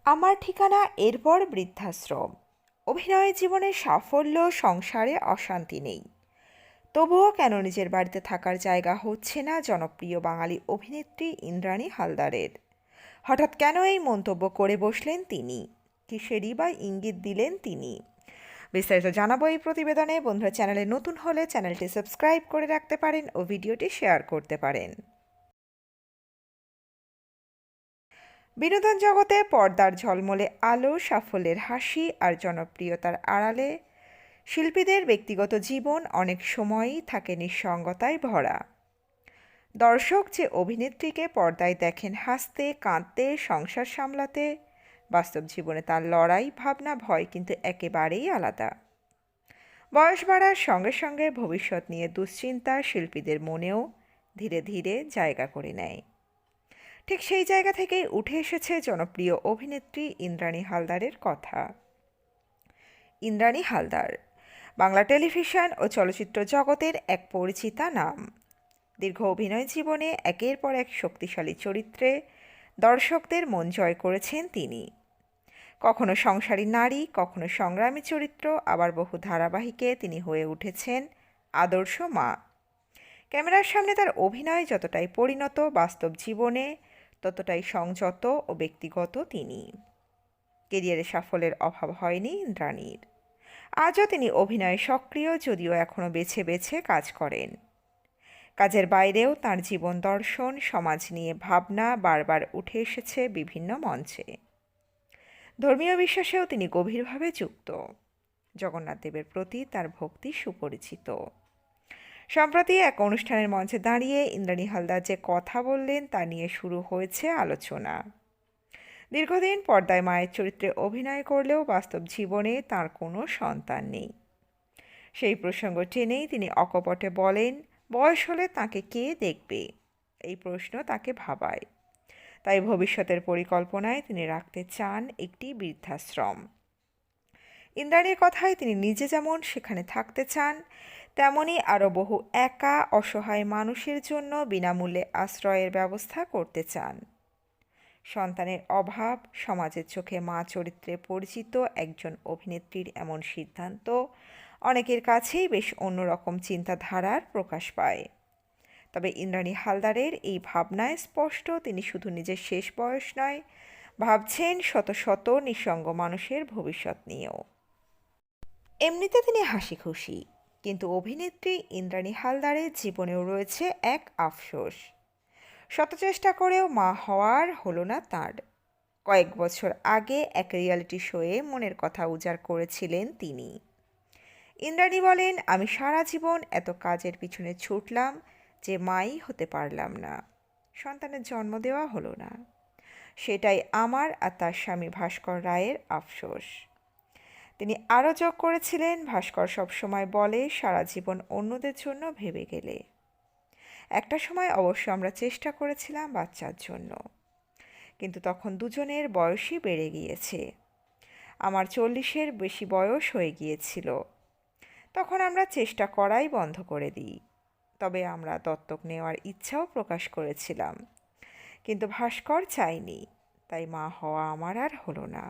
আমার ঠিকানা এরপর বৃদ্ধাশ্রম। অভিনয় জীবনে সাফল্য, সংসারে অশান্তি নেই। তবুও কেন নিজের বাড়িতে থাকার জায়গা হচ্ছে না জনপ্রিয় বাঙালি অভিনেত্রী ইন্দ্রাণী হালদারের? হঠাৎ কেন এই মন্তব্য করে বসলেন তিনি? কিসেরই বা ইঙ্গিত দিলেন তিনি? বিস্তারিত জানাবো এই প্রতিবেদনে। বন্ধুরা, চ্যানেলে নতুন হলে চ্যানেলটি সাবস্ক্রাইব করে রাখতে পারেন ও ভিডিওটি শেয়ার করতে পারেন। বিনোদন জগতে পর্দার ঝলমলে আলো, সাফল্যের হাসি আর জনপ্রিয়তার আড়ালে শিল্পীদের ব্যক্তিগত জীবন অনেক সময়ই থাকে নিঃসঙ্গতায় ভরা। দর্শক যে অভিনেত্রীকে পর্দায় দেখেন হাসতে, কাঁদতে, সংসার সামলাতে, বাস্তব জীবনে তার লড়াই, ভাবনা, ভয় কিন্তু একেবারেই আলাদা। বয়স বাড়ার সঙ্গে সঙ্গে ভবিষ্যৎ নিয়ে দুশ্চিন্তা শিল্পীদের মনেও ধীরে ধীরে জায়গা করে নেয়। ঠিক সেই জায়গা থেকেই উঠে এসেছে জনপ্রিয় অভিনেত্রী ইন্দ্রাণী হালদারের কথা। ইন্দ্রাণী হালদার বাংলা টেলিভিশন ও চলচ্চিত্র জগতের এক পরিচিতা নাম। দীর্ঘ অভিনয় জীবনে একের পর এক শক্তিশালী চরিত্রে দর্শকদের মন জয় করেছেন তিনি। কখনো সংসারী নারী, কখনো সংগ্রামী চরিত্র, আবার বহু ধারাবাহিকে তিনি হয়ে উঠেছেন আদর্শ মা। ক্যামেরার সামনে তার অভিনয় যতটাই পরিণত, বাস্তব জীবনে ততটাই সংযত ও ব্যক্তিগত তিনি। কেরিয়ারে সাফল্যের অভাব হয়নি ইন্দ্রাণীর। আজও তিনি অভিনয়ে সক্রিয়, যদিও এখনও বেছে বেছে কাজ করেন। কাজের বাইরেও তার জীবন দর্শন, সমাজ নিয়ে ভাবনা বারবার উঠে এসেছে বিভিন্ন মঞ্চে। ধর্মীয় বিশ্বাসেও তিনি গভীরভাবে যুক্ত। জগন্নাথ দেবের প্রতি তার ভক্তি সুপরিচিত। সম্প্রতি এক অনুষ্ঠানের মঞ্চে দাঁড়িয়ে ইন্দ্রাণী হালদার যে কথা বললেন তা নিয়ে শুরু হয়েছে আলোচনা। দীর্ঘদিন পর্দায় মায়ের চরিত্রে অভিনয় করলেও বাস্তব জীবনে তার কোনো সন্তান নেই। সেই প্রসঙ্গ টেনেই তিনি অকপটে বলেন, বয়স হলে তাকে কে দেখবে? এই প্রশ্ন তাকে ভাবায়। তাই ভবিষ্যতের পরিকল্পনায় তিনি রাখতে চান একটি বৃদ্ধাশ্রম। ইন্দ্রাণীর কথায় তিনি নিজে যেমন সেখানে থাকতে চান, তেমনি আরও বহু একা অসহায় মানুষের জন্য বিনামূল্যে আশ্রয়ের ব্যবস্থা করতে চান। সন্তানের অভাব, সমাজের চোখে মা চরিত্রে পরিচিত একজন অভিনেত্রীর এমন সিদ্ধান্ত অনেকের কাছেই বেশ অন্যরকম চিন্তাধারার প্রকাশ পায়। তবে ইন্দ্রাণী হালদারের এই ভাবনায় স্পষ্ট, তিনি শুধু নিজের শেষ বয়স নয়, ভাবছেন শত শত নিঃসঙ্গ মানুষের ভবিষ্যৎ নিয়েও। এমনিতে তিনি হাসি খুশি, কিন্তু অভিনেত্রী ইন্দ্রাণী হালদারের জীবনেও রয়েছে এক আফসোস। শত চেষ্টা করেও মা হওয়ার হলো না তাঁর। কয়েক বছর আগে এক রিয়ালিটি শোয়ে মনের কথা উজাড় করেছিলেন তিনি। ইন্দ্রাণী বলেন, আমি সারা জীবন এত কাজের পিছনে ছুটলাম যে মাই হতে পারলাম না, সন্তানের জন্ম দেওয়া হলো না। সেটাই আমার আর তার স্বামী ভাস্কর রায়ের আফসোস। তিনি আরও যোগ করেছিলেন, ভাস্কর সবসময় বলে সারা জীবন অন্যদের জন্য ভেবে গেলে। একটা সময় অবশ্য আমরা চেষ্টা করেছিলাম বাচ্চার জন্য, কিন্তু তখন দুজনের বয়সই বেড়ে গিয়েছে। আমার 40-এর বেশি বয়স হয়ে গিয়েছিল। তখন আমরা চেষ্টা করাই বন্ধ করে দিই। তবে আমরা দত্তক নেওয়ার ইচ্ছাও প্রকাশ করেছিলাম, কিন্তু ভাস্কর চাইনি। তাই মা হওয়া আমার আর হলো না।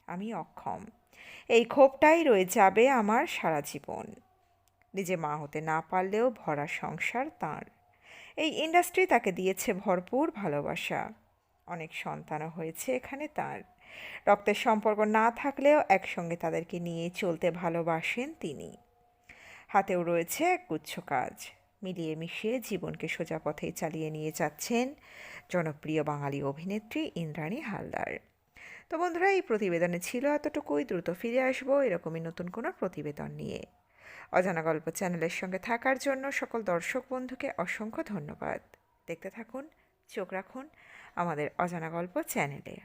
আমি অক্ষম। এই ক্ষোভটাই রয়ে যাবে আমার সারা জীবন। নিজে মা হতে না পারলেও ভরা সংসার তাঁর। এই ইন্ডাস্ট্রি তাকে দিয়েছে ভরপুর ভালোবাসা। অনেক সন্তানও হয়েছে এখানে তার। রক্তের সম্পর্ক না থাকলেও একসঙ্গে তাদেরকে নিয়ে চলতে ভালোবাসেন তিনি। হাতেও রয়েছে একগুচ্ছ কাজ। মিলিয়ে মিশিয়ে জীবনকে সোজা পথেই চালিয়ে নিয়ে যাচ্ছেন জনপ্রিয় বাঙালি অভিনেত্রী ইন্দ্রাণী হালদার। তো বন্ধুরা, এই প্রতিবেদনে ছিল এতটুকুই। দ্রুত ফিরে আসবো এরকমই নতুন কোনো প্রতিবেদন নিয়ে। অজানা গল্প চ্যানেলের সঙ্গে থাকার জন্য সকল দর্শক বন্ধুকে অসংখ্য ধন্যবাদ। দেখতে থাকুন, চোখ রাখুন আমাদের অজানা গল্প চ্যানেলে।